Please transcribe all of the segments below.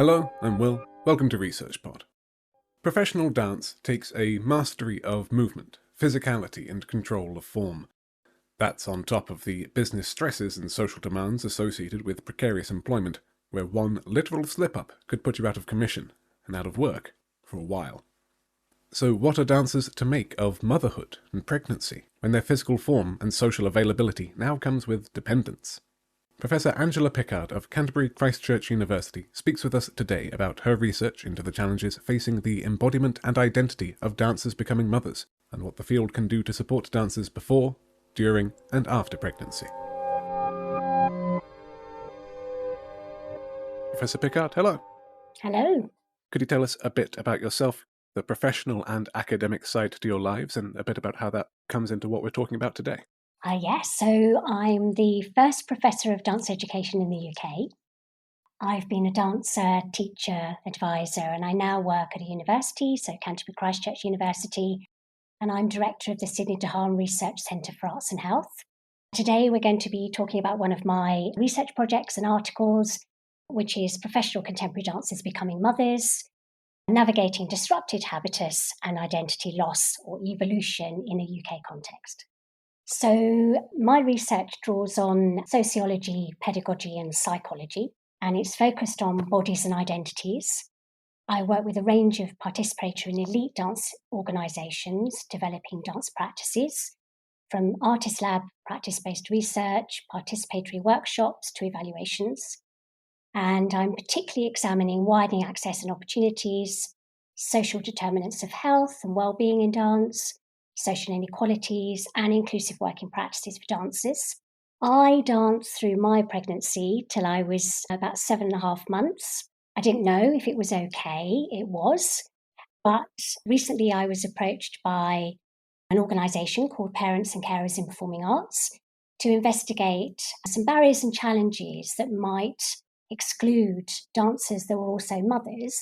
Hello, I'm Will. Welcome to ResearchPod. Professional dance takes a mastery of movement, physicality, and control of form. That's on top of the business stresses and social demands associated with precarious employment, where one literal slip-up could put you out of commission and out of work for a while. So what are dancers to make of motherhood and pregnancy when their physical form and social availability now comes with dependence? Professor Angela Pickard of Canterbury Christchurch University speaks with us today about her research into the challenges facing the embodiment and identity of dancers becoming mothers, and what the field can do to support dancers before, during, and after pregnancy. Professor Pickard, hello. Hello. Could you tell us a bit about yourself, the professional and academic side to your lives, and a bit about how that comes into what we're talking about today? Yes, so I'm the first professor of dance education in the UK. I've been a dancer, teacher, advisor, and I now work at a university, so Canterbury Christchurch University, and I'm director of the Sydney de Haan Research Centre for Arts and Health. Today we're going to be talking about one of my research projects and articles, which is Professional Contemporary Dancers Becoming Mothers, Navigating Disrupted Habitus and Identity Loss or Evolution in a UK Context. So my research draws on sociology, pedagogy and psychology, and it's focused on bodies and identities. I work with a range of participatory and elite dance organisations developing dance practices, from artist lab practice-based research, participatory workshops to evaluations. And I'm particularly examining widening access and opportunities, social determinants of health and well-being in dance, social inequalities, and inclusive working practices for dancers. I danced through my pregnancy till I was about 7.5 months. I didn't know if it was okay. It was. But recently I was approached by an organisation called Parents and Carers in Performing Arts to investigate some barriers and challenges that might exclude dancers that were also mothers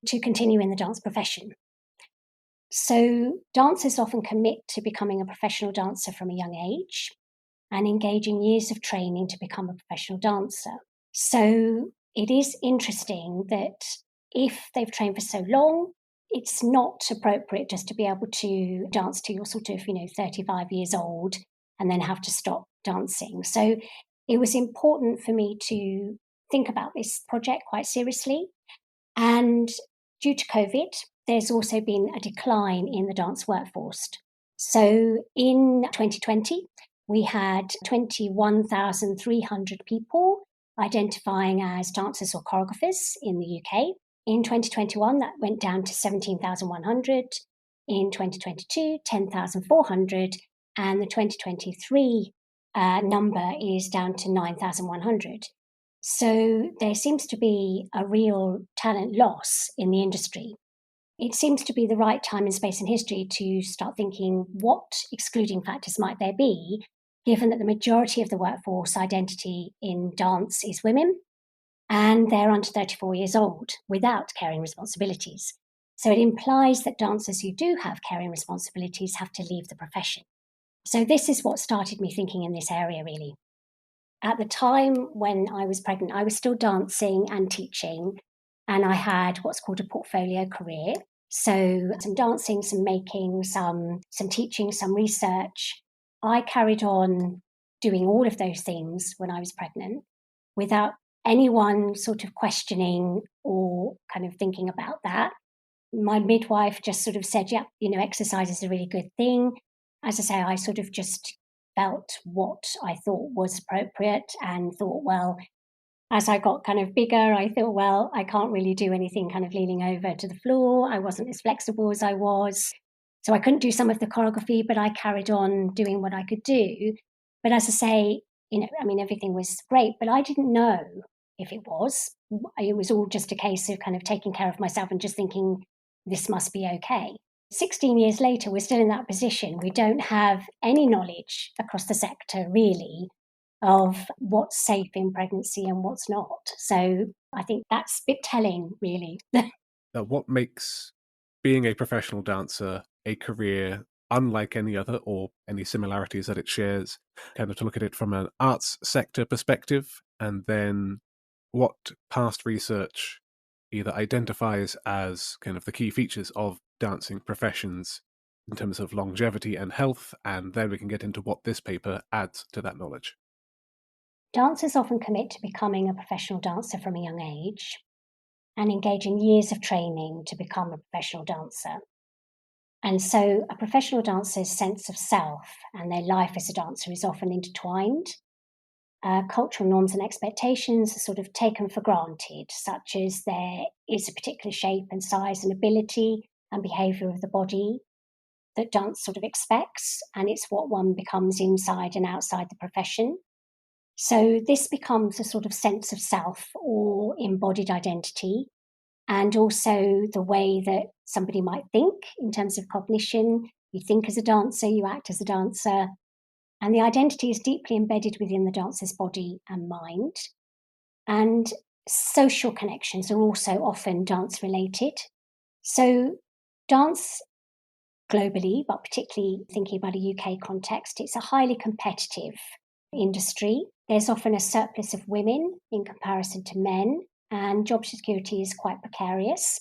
to continue in the dance profession. So dancers often commit to becoming a professional dancer from a young age and engaging years of training to become a professional dancer. So it is interesting that if they've trained for so long, it's not appropriate just to be able to dance till you're sort of, 35 years old and then have to stop dancing. So it was important for me to think about this project quite seriously. And due to COVID, there's also been a decline in the dance workforce. So in 2020, we had 21,300 people identifying as dancers or choreographers in the UK. In 2021, that went down to 17,100. In 2022, 10,400. And the 2023 number is down to 9,100. So there seems to be a real talent loss in the industry. It seems to be the right time and space in history to start thinking what excluding factors might there be, given that the majority of the workforce identity in dance is women, and they're under 34 years old without caring responsibilities. So it implies that dancers who do have caring responsibilities have to leave the profession. So this is what started me thinking in this area, really. At the time when I was pregnant, I was still dancing and teaching, and I had what's called a portfolio career. So some dancing, some making, some teaching, some research. I carried on doing all of those things when I was pregnant without anyone sort of questioning or kind of thinking about that. My midwife just sort of said, yeah, exercise is a really good thing. As I say, I sort of just felt what I thought was appropriate and thought, well, as I got kind of bigger, I thought, well, I can't really do anything kind of leaning over to the floor. I wasn't as flexible as I was. So I couldn't do some of the choreography, but I carried on doing what I could do. But as I say, everything was great, but I didn't know if it was. It was all just a case of kind of taking care of myself and just thinking this must be okay. 16 years later, we're still in that position. We don't have any knowledge across the sector, really, of what's safe in pregnancy and what's not. So I think that's a bit telling, really. Now, what makes being a professional dancer a career unlike any other, or any similarities that it shares, kind of to look at it from an arts sector perspective, and then what past research either identifies as kind of the key features of dancing professions in terms of longevity and health, and then we can get into what this paper adds to that knowledge. Dancers often commit to becoming a professional dancer from a young age and engage in years of training to become a professional dancer. And so a professional dancer's sense of self and their life as a dancer is often intertwined. Cultural norms and expectations are sort of taken for granted, such as there is a particular shape and size and ability and behaviour of the body that dance sort of expects, and it's what one becomes inside and outside the profession. So this becomes a sort of sense of self or embodied identity, and also the way that somebody might think in terms of cognition. You think as a dancer, you act as a dancer, and the identity is deeply embedded within the dancer's body and mind. And social connections are also often dance related. So dance globally, but particularly thinking about a UK context, it's a highly competitive industry. There's often a surplus of women in comparison to men, and job security is quite precarious.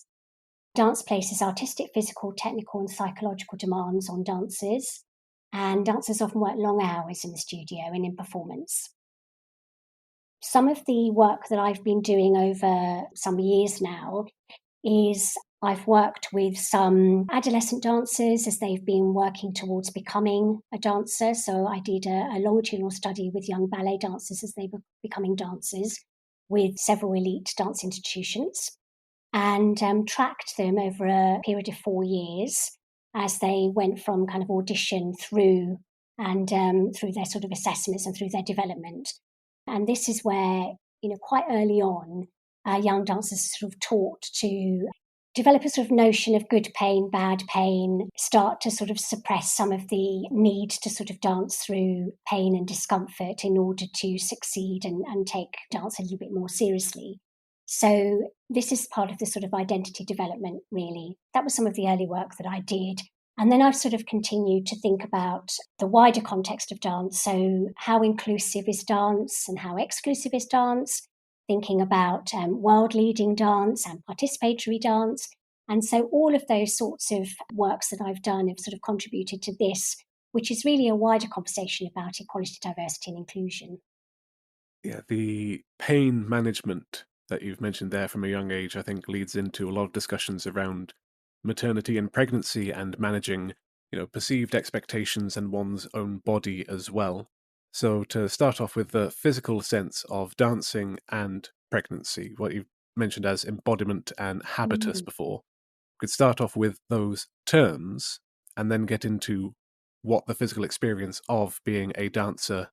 Dance places artistic, physical, technical, and psychological demands on dancers, and dancers often work long hours in the studio and in performance. Some of the work that I've been doing over some years now is I've worked with some adolescent dancers as they've been working towards becoming a dancer. So I did a longitudinal study with young ballet dancers as they were becoming dancers with several elite dance institutions, and tracked them over a period of 4 years as they went from kind of audition through and through their sort of assessments and through their development. And this is where, quite early on, young dancers are sort of taught to develop a sort of notion of good pain, bad pain, start to sort of suppress some of the need to sort of dance through pain and discomfort in order to succeed and take dance a little bit more seriously. So this is part of the sort of identity development, really. That was some of the early work that I did. And then I've sort of continued to think about the wider context of dance. So how inclusive is dance and how exclusive is dance? Thinking about world-leading dance and participatory dance. And so all of those sorts of works that I've done have sort of contributed to this, which is really a wider conversation about equality, diversity and inclusion. Yeah, the pain management that you've mentioned there from a young age, I think leads into a lot of discussions around maternity and pregnancy and managing, perceived expectations and one's own body as well. So to start off with the physical sense of dancing and pregnancy, what you've mentioned as embodiment and habitus before, we could start off with those terms and then get into what the physical experience of being a dancer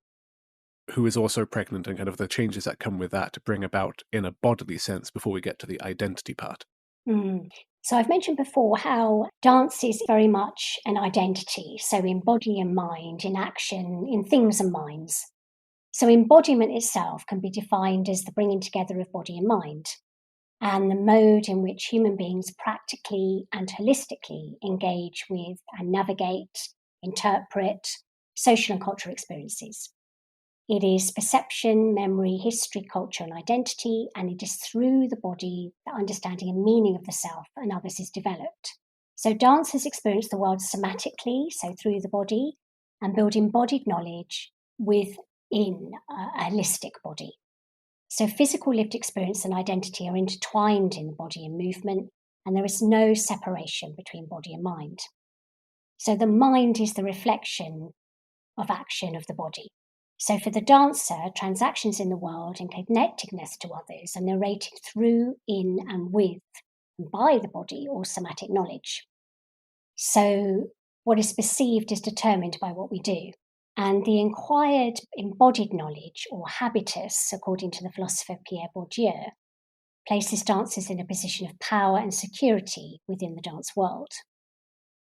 who is also pregnant and kind of the changes that come with that to bring about in a bodily sense before we get to the identity part. So I've mentioned before how dance is very much an identity, so in body and mind, in action, in things and minds. So embodiment itself can be defined as the bringing together of body and mind, and the mode in which human beings practically and holistically engage with and navigate, interpret social and cultural experiences. It is perception, memory, history, culture, and identity, and it is through the body that understanding and meaning of the self and others is developed. So dance has experienced the world somatically, so through the body, and build embodied knowledge within a holistic body. So physical lived experience and identity are intertwined in the body and movement, and there is no separation between body and mind. So the mind is the reflection of action of the body. So for the dancer, transactions in the world and connectedness to others are narrated through, in and with and by the body or somatic knowledge. So what is perceived is determined by what we do. And the inquired embodied knowledge or habitus, according to the philosopher Pierre Bourdieu, places dancers in a position of power and security within the dance world.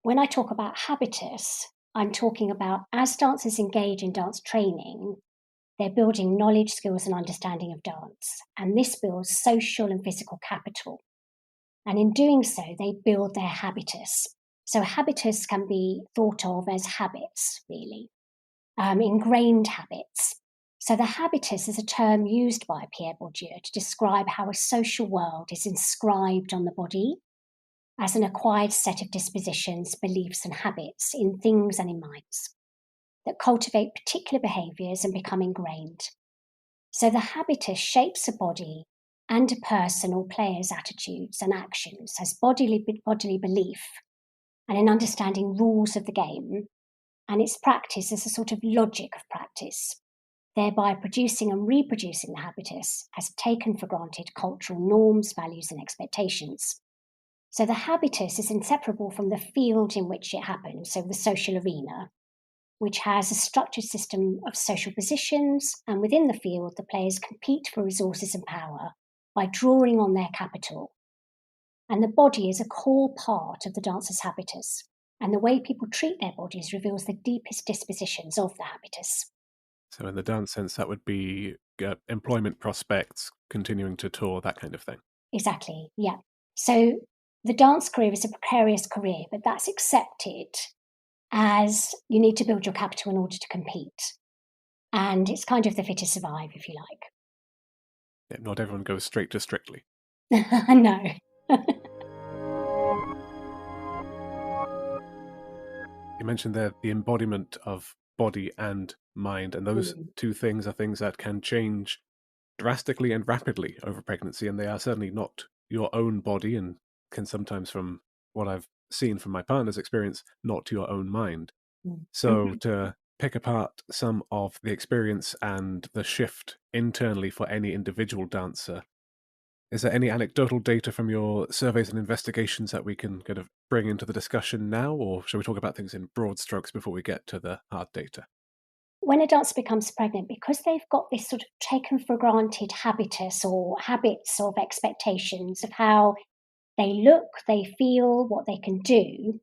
When I talk about habitus, I'm talking about as dancers engage in dance training, they're building knowledge, skills, and understanding of dance. And this builds social and physical capital. And in doing so, they build their habitus. So habitus can be thought of as habits, really, ingrained habits. So the habitus is a term used by Pierre Bourdieu to describe how a social world is inscribed on the body as an acquired set of dispositions, beliefs, and habits in things and in minds that cultivate particular behaviours and become ingrained. So the habitus shapes a body and a person or player's attitudes and actions as bodily belief and an understanding rules of the game, and its practice as a sort of logic of practice, thereby producing and reproducing the habitus as taken for granted cultural norms, values, and expectations. So the habitus is inseparable from the field in which it happens, so the social arena, which has a structured system of social positions, and within the field, the players compete for resources and power by drawing on their capital. And the body is a core part of the dancer's habitus, and the way people treat their bodies reveals the deepest dispositions of the habitus. So in the dance sense, that would be employment prospects, continuing to tour, that kind of thing. Exactly, yeah. So the dance career is a precarious career, but that's accepted as you need to build your capital in order to compete. And it's kind of the fittest survive, if you like. Yeah, not everyone goes straight to Strictly. No. You mentioned there the embodiment of body and mind, and those two things are things that can change drastically and rapidly over pregnancy, and they are certainly not your own body, and can sometimes, from what I've seen from my partner's experience, not your own mind. So to pick apart some of the experience and the shift internally for any individual dancer, is there any anecdotal data from your surveys and investigations that we can kind of bring into the discussion now, or shall we talk about things in broad strokes before we get to the hard data? When a dancer becomes pregnant, because they've got this sort of taken for granted habitus or habits of expectations of how they look, they feel, what they can do,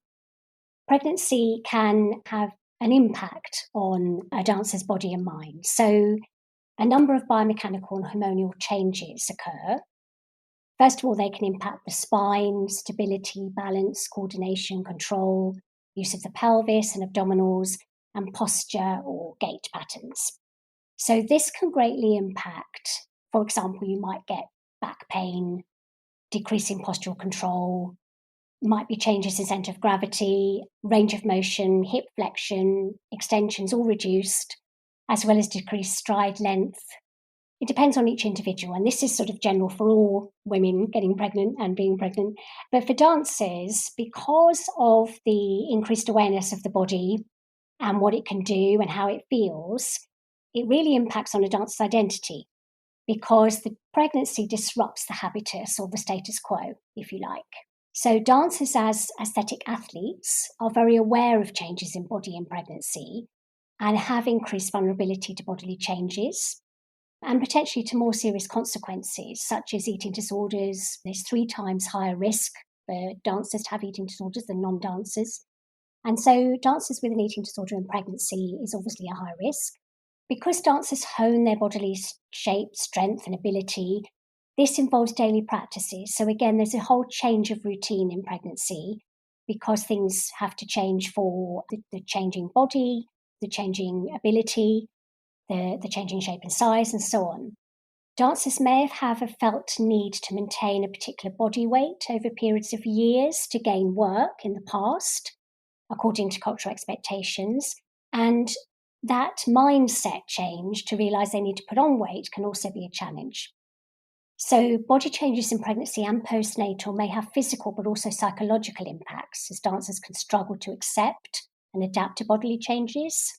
pregnancy can have an impact on a dancer's body and mind. So a number of biomechanical and hormonal changes occur. First of all, they can impact the spine, stability, balance, coordination, control, use of the pelvis and abdominals, and posture or gait patterns. So this can greatly impact, for example, you might get back pain, decreasing postural control, might be changes in centre of gravity, range of motion, hip flexion, extensions all reduced, as well as decreased stride length. It depends on each individual, and this is sort of general for all women getting pregnant and being pregnant. But for dancers, because of the increased awareness of the body and what it can do and how it feels, it really impacts on a dancer's identity, because the pregnancy disrupts the habitus or the status quo, if you like. So dancers as aesthetic athletes are very aware of changes in body in pregnancy and have increased vulnerability to bodily changes and potentially to more serious consequences, such as eating disorders. There's 3 times higher risk for dancers to have eating disorders than non-dancers. And so dancers with an eating disorder in pregnancy is obviously a high risk. Because dancers hone their bodily shape, strength, and ability, this involves daily practices. So again, there's a whole change of routine in pregnancy because things have to change for the changing body, the changing ability, the changing shape and size, and so on. Dancers may have a felt need to maintain a particular body weight over periods of years to gain work in the past, according to cultural expectations. And that mindset change to realise they need to put on weight can also be a challenge. So body changes in pregnancy and postnatal may have physical but also psychological impacts, as dancers can struggle to accept and adapt to bodily changes.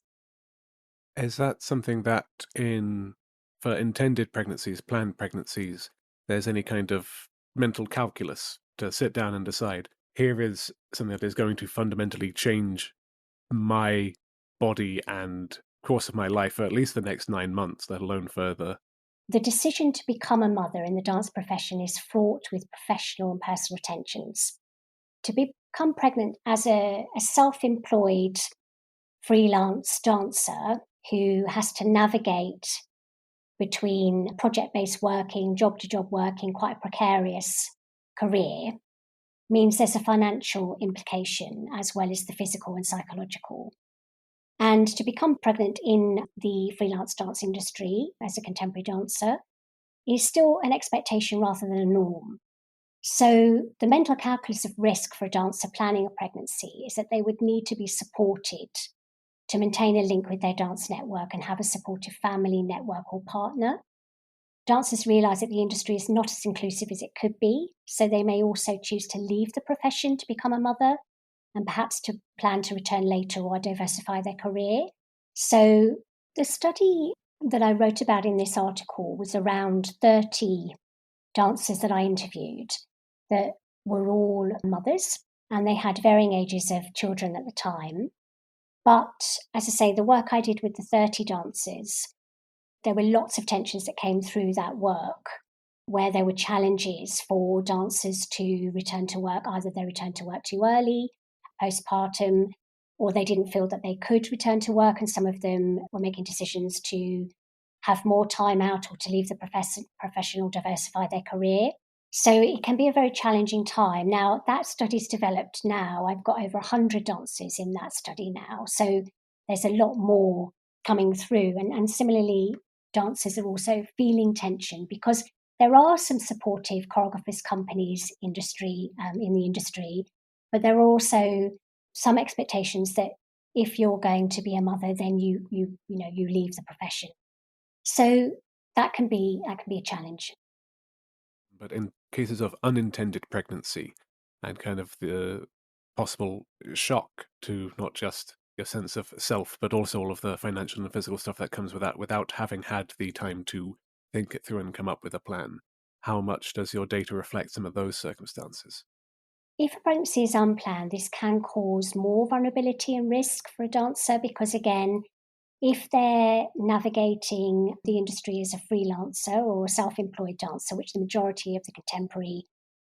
Is that something that for intended pregnancies, planned pregnancies, there's any kind of mental calculus to sit down and decide, here is something that is going to fundamentally change my body and course of my life for at least the next 9 months, let alone further? The decision to become a mother in the dance profession is fraught with professional and personal tensions. To become pregnant as a self-employed freelance dancer who has to navigate between project-based working, job-to-job working, quite a precarious career, means there's a financial implication as well as the physical and psychological. And to become pregnant in the freelance dance industry as a contemporary dancer is still an expectation rather than a norm. So the mental calculus of risk for a dancer planning a pregnancy is that they would need to be supported to maintain a link with their dance network and have a supportive family network or partner. Dancers realise that the industry is not as inclusive as it could be, so they may also choose to leave the profession to become a mother and perhaps to plan to return later or diversify their career. So the study that I wrote about in this article was around 30 dancers that I interviewed that were all mothers, and they had varying ages of children at the time. But as I say, the work I did with the 30 dancers, there were lots of tensions that came through that work where there were challenges for dancers to return to work. Either they returned to work too early, postpartum, or they didn't feel that they could return to work, and some of them were making decisions to have more time out or to leave the profession or diversify their career. So it can be a very challenging time. Now, that study's developed now. I've got over 100 dancers in that study now. So there's a lot more coming through. And similarly, dancers are also feeling tension because there are some supportive choreographers companies in the industry, but there are also some expectations that if you're going to be a mother, then you leave the profession. So that can be a challenge. But in cases of unintended pregnancy and kind of the possible shock to not just your sense of self, but also all of the financial and physical stuff that comes with that without having had the time to think it through and come up with a plan, how much does your data reflect some of those circumstances? If a pregnancy is unplanned, this can cause more vulnerability and risk for a dancer because, again, if they're navigating the industry as a freelancer or a self-employed dancer, which the majority of the contemporary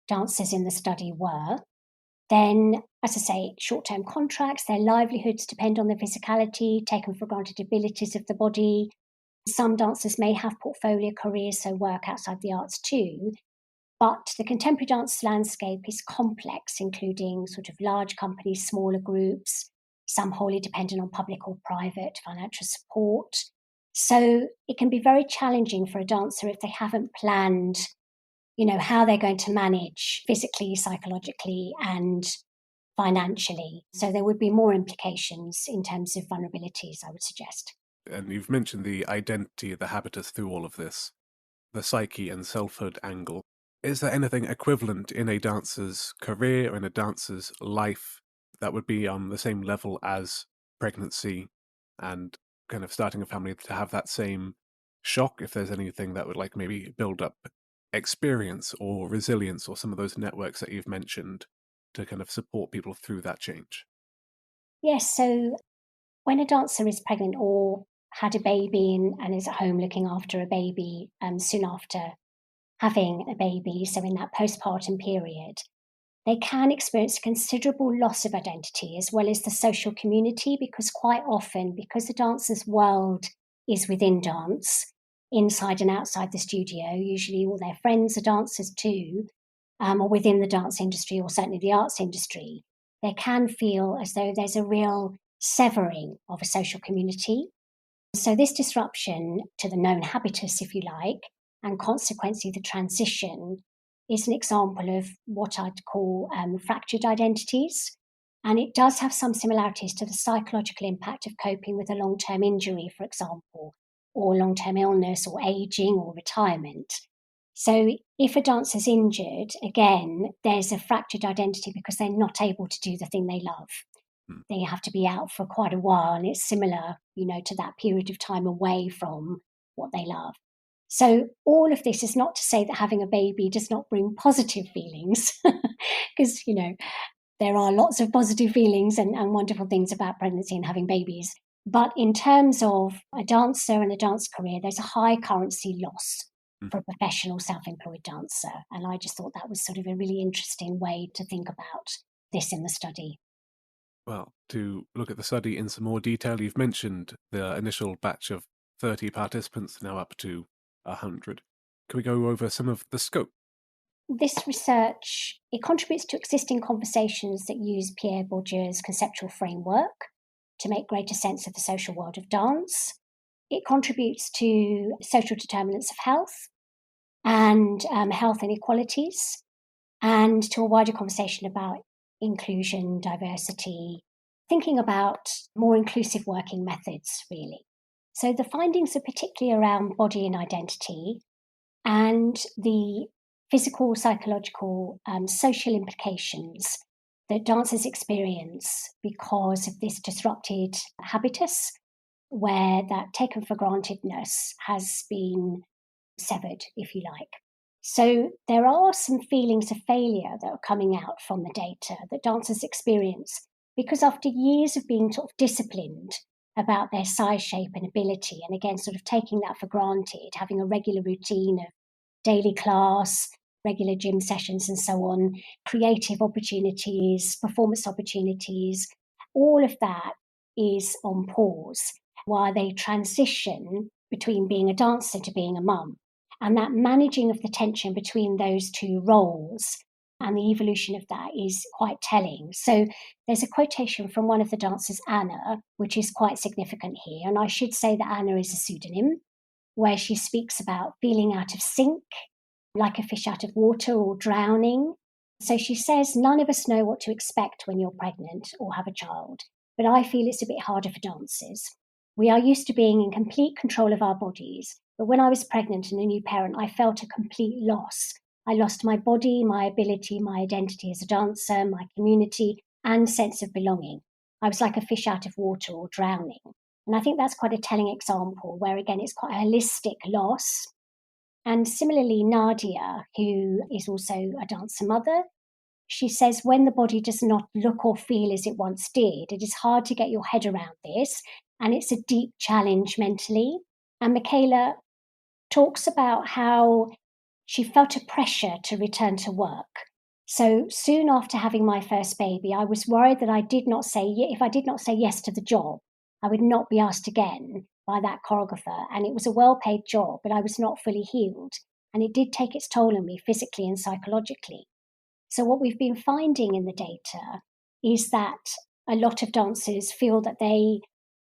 dancers in the study were, then, as I say, short-term contracts, their livelihoods depend on their physicality, taken for granted abilities of the body. Some dancers may have portfolio careers, so work outside the arts too. But the contemporary dance landscape is complex, including sort of large companies, smaller groups, some wholly dependent on public or private financial support. So it can be very challenging for a dancer if they haven't planned, how they're going to manage physically, psychologically, and financially. So there would be more implications in terms of vulnerabilities, I would suggest. And you've mentioned the identity, the habitus through all of this, the psyche and selfhood angle. Is there anything equivalent in a dancer's career or in a dancer's life that would be on the same level as pregnancy and kind of starting a family to have that same shock? If there's anything that would like maybe build up experience or resilience or some of those networks that you've mentioned to kind of support people through that change? Yes, so when a dancer is pregnant or had a baby and is at home looking after a baby soon after having a baby, so in that postpartum period, they can experience a considerable loss of identity as well as the social community because quite often, because the dancer's world is within dance, inside and outside the studio, usually all their friends are dancers too, or within the dance industry or certainly the arts industry, they can feel as though there's a real severing of a social community. So this disruption to the known habitus, if you like, and consequently the transition is an example of what I'd call fractured identities. And it does have some similarities to the psychological impact of coping with a long-term injury, for example, or long-term illness or aging or retirement. So if a dancer's injured, again, there's a fractured identity because they're not able to do the thing they love. They have to be out for quite a while, and it's similar, to that period of time away from what they love. So all of this is not to say that having a baby does not bring positive feelings, because, there are lots of positive feelings and wonderful things about pregnancy and having babies. But in terms of a dancer and a dance career, there's a high currency loss for a professional self-employed dancer. And I just thought that was sort of a really interesting way to think about this in the study. Well, to look at the study in some more detail, you've mentioned the initial batch of 30 participants, now up to 100. Can we go over some of the scope? This research, it contributes to existing conversations that use Pierre Bourdieu's conceptual framework. to make greater sense of the social world of dance. It contributes to social determinants of health and health inequalities, and to a wider conversation about inclusion, diversity, thinking about more inclusive working methods, really. So the findings are particularly around body and identity and the physical, psychological, social implications that dancers experience because of this disrupted habitus, where that taken for grantedness has been severed, if you like. So there are some feelings of failure that are coming out from the data that dancers experience, because after years of being sort of disciplined about their size, shape and ability, and again, sort of taking that for granted, having a regular routine of daily class, regular gym sessions and so on, creative opportunities, performance opportunities, all of that is on pause while they transition between being a dancer to being a mum. And that managing of the tension between those two roles and the evolution of that is quite telling. So there's a quotation from one of the dancers, Anna, which is quite significant here. And I should say that Anna is a pseudonym, where she speaks about feeling out of sync, like a fish out of water or drowning. So she says, none of us know what to expect when you're pregnant or have a child, but I feel it's a bit harder for dancers. We are used to being in complete control of our bodies, but when I was pregnant and a new parent, I felt a complete loss. I lost my body, my ability, my identity as a dancer, my community, and sense of belonging. I was like a fish out of water or drowning. And I think that's quite a telling example where, again, it's quite a holistic loss. And similarly, Nadia, who is also a dancer mother, she says, when the body does not look or feel as it once did, it is hard to get your head around this. And it's a deep challenge mentally. And Michaela talks about how she felt a pressure to return to work. So soon after having my first baby, I was worried that if I did not say yes to the job, I would not be asked again by that choreographer. And it was a well-paid job, but I was not fully healed. And it did take its toll on me physically and psychologically. So what we've been finding in the data is that a lot of dancers feel that they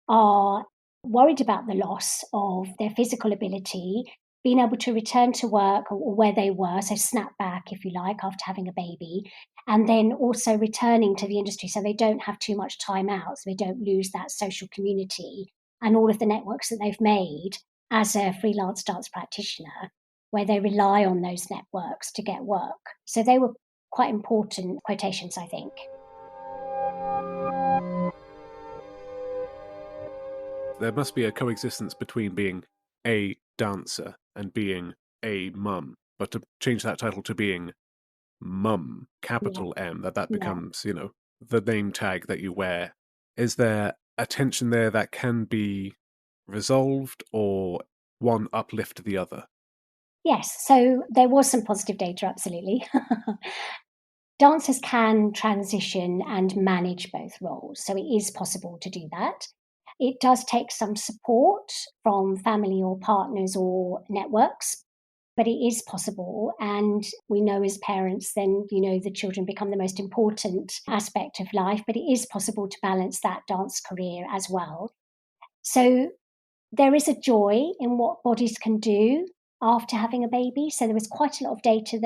are worried about the loss of their physical ability, being able to return to work or where they were, so snap back, if you like, after having a baby, and then also returning to the industry so they don't have too much time out, so they don't lose that social community and all of the networks that they've made as a freelance dance practitioner, where they rely on those networks to get work. So they were quite important quotations, I think. There must be a coexistence between being a dancer and being a mum, but to change that title to being mum, capital M, that becomes, the name tag that you wear. Is there a tension there that can be resolved, or one uplift the other? Yes, so there was some positive data, absolutely. Dancers can transition and manage both roles, so it is possible to do that. It does take some support from family or partners or networks, but it is possible. And we know as parents, then, the children become the most important aspect of life, but it is possible to balance that dance career as well. So there is a joy in what bodies can do after having a baby. So there was quite a lot of data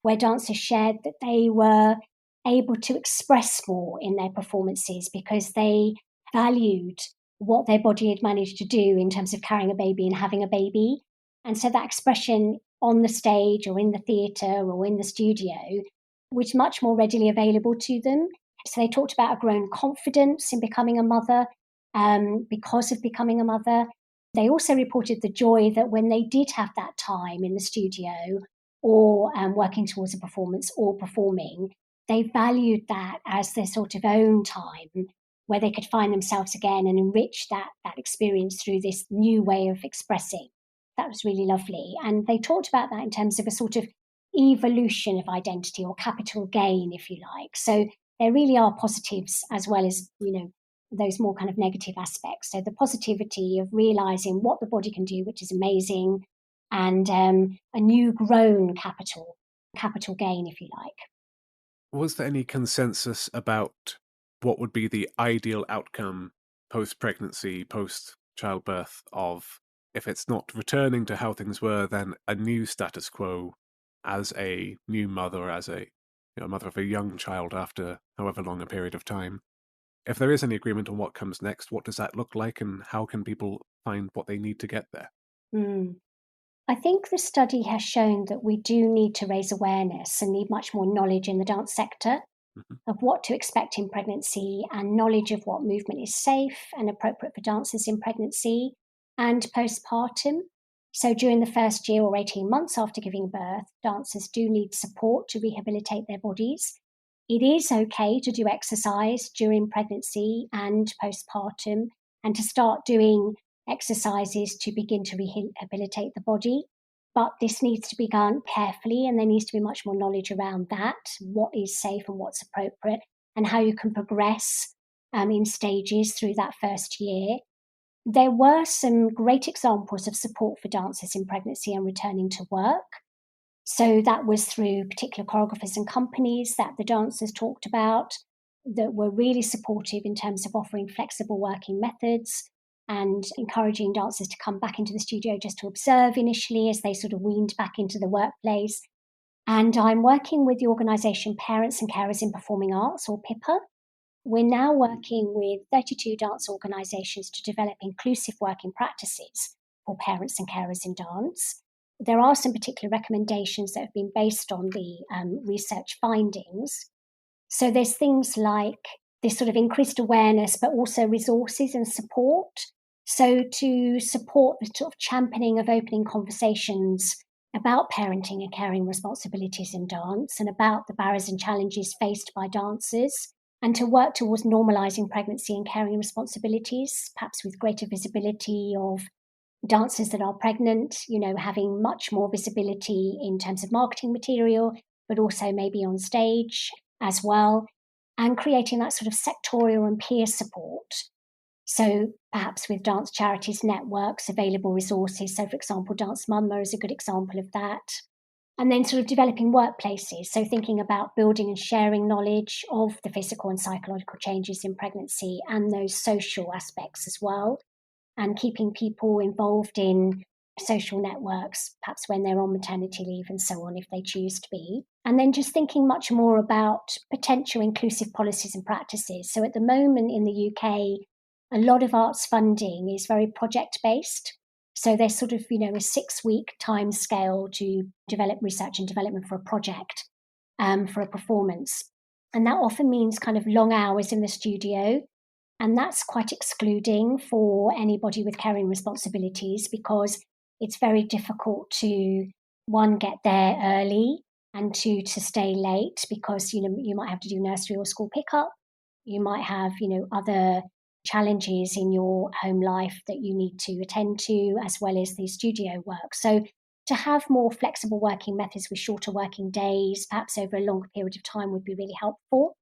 where dancers shared that they were able to express more in their performances because they valued what their body had managed to do in terms of carrying a baby and having a baby. And so that expression on the stage or in the theatre or in the studio was much more readily available to them. So they talked about a grown confidence in becoming a mother because of becoming a mother. They also reported the joy that when they did have that time in the studio or working towards a performance or performing, they valued that as their sort of own time where they could find themselves again and enrich that experience through this new way of expressing. That was really lovely. And they talked about that in terms of a sort of evolution of identity or capital gain, if you like. So there really are positives as well as, those more kind of negative aspects. So the positivity of realizing what the body can do, which is amazing, and a new grown capital gain, if you like. Was there any consensus about what would be the ideal outcome post-pregnancy, post-childbirth of, if it's not returning to how things were, then a new status quo as a new mother, as a mother of a young child after however long a period of time. If there is any agreement on what comes next, what does that look like, and how can people find what they need to get there? I think the study has shown that we do need to raise awareness and need much more knowledge in the dance sector Mhm. of what to expect in pregnancy and knowledge of what movement is safe and appropriate for dancers in pregnancy and postpartum. So during the first year or 18 months after giving birth, dancers do need support to rehabilitate their bodies. It is okay to do exercise during pregnancy and postpartum and to start doing exercises to begin to rehabilitate the body. But this needs to be done carefully, and there needs to be much more knowledge around that, what is safe and what's appropriate, and how you can progress in stages through that first year. There were some great examples of support for dancers in pregnancy and returning to work. So that was through particular choreographers and companies that the dancers talked about that were really supportive in terms of offering flexible working methods and encouraging dancers to come back into the studio just to observe initially as they sort of weaned back into the workplace. And I'm working with the organisation Parents and Carers in Performing Arts, or PIPA. We're now working with 32 dance organisations to develop inclusive working practices for parents and carers in dance. There are some particular recommendations that have been based on the research findings. So there's things like this sort of increased awareness, but also resources and support. So to support the sort of championing of opening conversations about parenting and caring responsibilities in dance and about the barriers and challenges faced by dancers, and to work towards normalising pregnancy and caring responsibilities, perhaps with greater visibility of dancers that are pregnant, having much more visibility in terms of marketing material, but also maybe on stage as well, and creating that sort of sectorial and peer support. So perhaps with dance charities, networks, available resources. So for example, Dance Mama is a good example of that. And then sort of developing workplaces. So thinking about building and sharing knowledge of the physical and psychological changes in pregnancy and those social aspects as well, and keeping people involved in social networks, perhaps when they're on maternity leave and so on, if they choose to be. And then just thinking much more about potential inclusive policies and practices. So at the moment in the UK, a lot of arts funding is very project-based. So there's sort of, a 6-week time scale to develop research and development for a project, for a performance. And that often means kind of long hours in the studio. And that's quite excluding for anybody with caring responsibilities because it's very difficult to, one, get there early, and two, to stay late because, you might have to do nursery or school pickup. You might have, other challenges in your home life that you need to attend to, as well as the studio work. So to have more flexible working methods with shorter working days, perhaps over a longer period of time, would be really helpful.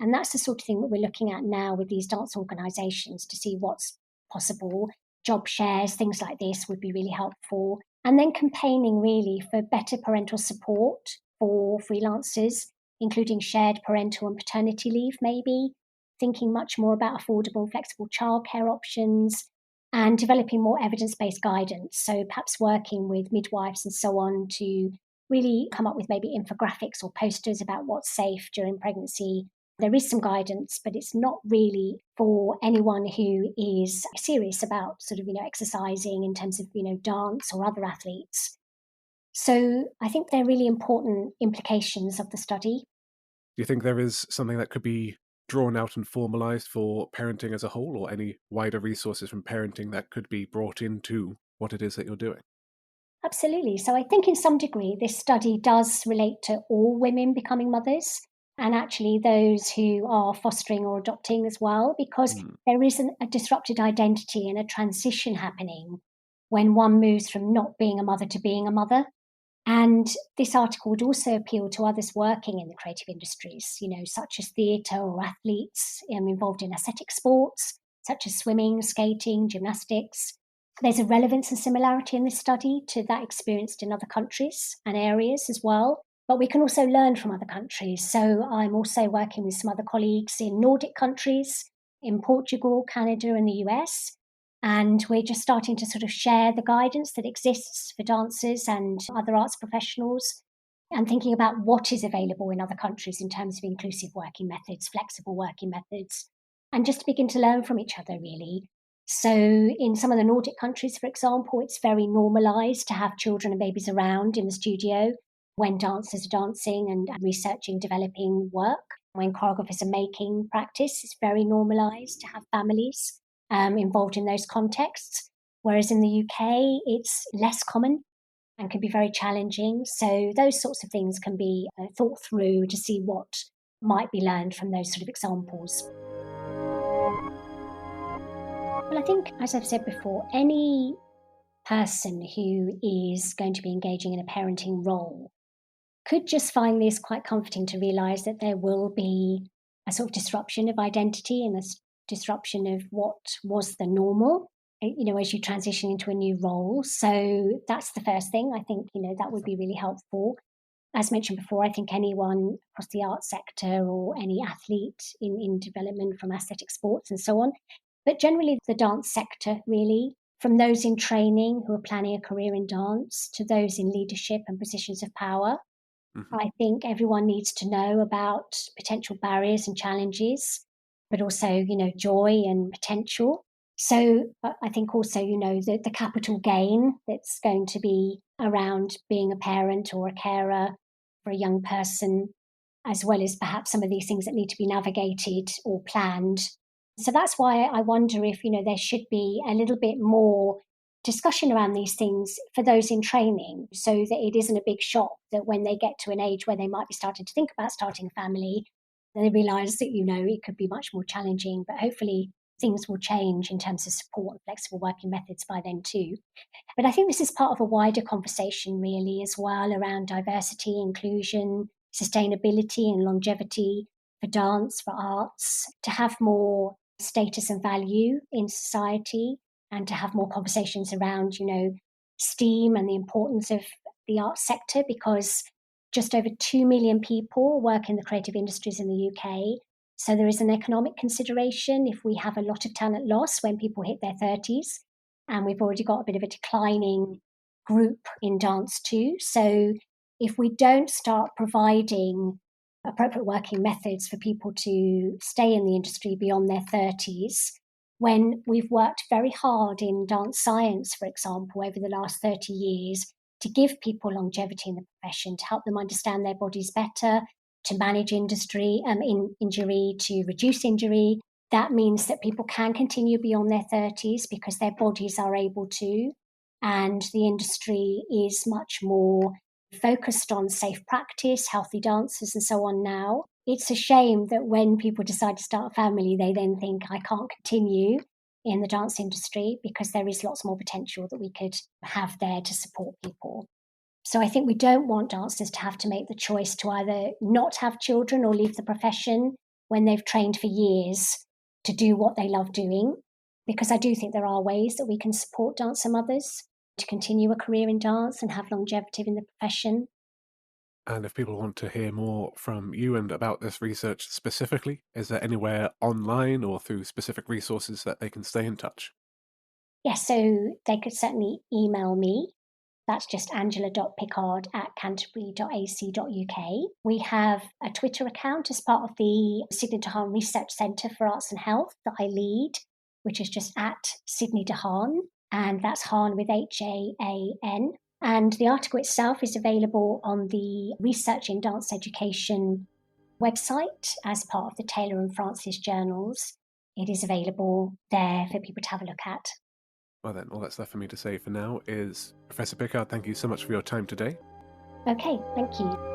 And that's the sort of thing that we're looking at now with these dance organisations to see what's possible. Job shares, things like this would be really helpful. And then campaigning really for better parental support for freelancers, including shared parental and paternity leave maybe, thinking much more about affordable and flexible childcare options, and developing more evidence-based guidance. So perhaps working with midwives and so on to really come up with maybe infographics or posters about what's safe during pregnancy. There is some guidance, but it's not really for anyone who is serious about sort of, exercising in terms of, dance or other athletes. So I think they're really important implications of the study. Do you think there is something that could be drawn out and formalized for parenting as a whole, or any wider resources from parenting that could be brought into what it is that you're doing? Absolutely. So I think in some degree, this study does relate to all women becoming mothers and actually those who are fostering or adopting as well, because Mm. there is a disrupted identity and a transition happening when one moves from not being a mother to being a mother. And this article would also appeal to others working in the creative industries, such as theatre or athletes involved in aesthetic sports, such as swimming, skating, gymnastics. There's a relevance and similarity in this study to that experienced in other countries and areas as well, But we can also learn from other countries. So I'm also working with some other colleagues in Nordic countries, in Portugal, Canada, and the US. And we're just starting to sort of share the guidance that exists for dancers and other arts professionals, and thinking about what is available in other countries in terms of inclusive working methods, flexible working methods, and just to begin to learn from each other, really. So in some of the Nordic countries, for example, it's very normalised to have children and babies around in the studio when dancers are dancing and researching, developing work. When choreographers are making practice, it's very normalised to have families involved in those contexts. Whereas in the UK, it's less common and can be very challenging. So those sorts of things can be thought through to see what might be learned from those sort of examples. Well, I think, as I've said before, any person who is going to be engaging in a parenting role could just find this quite comforting to realise that there will be a sort of disruption of identity and a disruption of what was the normal, as you transition into a new role. So that's the first thing. I think, that would be really helpful. As mentioned before, I think anyone across the arts sector or any athlete in development from aesthetic sports and so on, but generally the dance sector, really, from those in training who are planning a career in dance to those in leadership and positions of power. Mm-hmm. I think everyone needs to know about potential barriers and challenges, but also, joy and potential. So I think also, the capital gain that's going to be around being a parent or a carer for a young person, as well as perhaps some of these things that need to be navigated or planned. So that's why I wonder if, there should be a little bit more discussion around these things for those in training, so that it isn't a big shock that when they get to an age where they might be starting to think about starting a family, then they realise that, it could be much more challenging. But hopefully things will change in terms of support and flexible working methods by then too. But I think this is part of a wider conversation really as well around diversity, inclusion, sustainability and longevity for dance, for arts, to have more status and value in society, and to have more conversations around, STEAM and the importance of the arts sector, because just over 2 million people work in the creative industries in the UK. So there is an economic consideration if we have a lot of talent loss when people hit their 30s, and we've already got a bit of a declining group in dance too. So if we don't start providing appropriate working methods for people to stay in the industry beyond their 30s, when we've worked very hard in dance science, for example, over the last 30 years to give people longevity in the profession, to help them understand their bodies better, to manage injury, to reduce injury, that means that people can continue beyond their 30s because their bodies are able to, and the industry is much more focused on safe practice, healthy dancers and so on now. It's a shame that when people decide to start a family, they then think, I can't continue in the dance industry, because there is lots more potential that we could have there to support people. So I think we don't want dancers to have to make the choice to either not have children or leave the profession when they've trained for years to do what they love doing, because I do think there are ways that we can support dancer mothers to continue a career in dance and have longevity in the profession. And if people want to hear more from you and about this research specifically, is there anywhere online or through specific resources that they can stay in touch? Yes, so they could certainly email me. That's just angela.pickard@canterbury.ac.uk. We have a Twitter account as part of the Sydney Dehaan Research Centre for Arts and Health that I lead, which is just @SydneyDehaan, and that's Haan with HAAN. And the article itself is available on the Research in Dance Education website as part of the Taylor and Francis journals. It is available there for people to have a look at. Well then, all that's left for me to say for now is, Professor Pickard, thank you so much for your time today. Okay, thank you.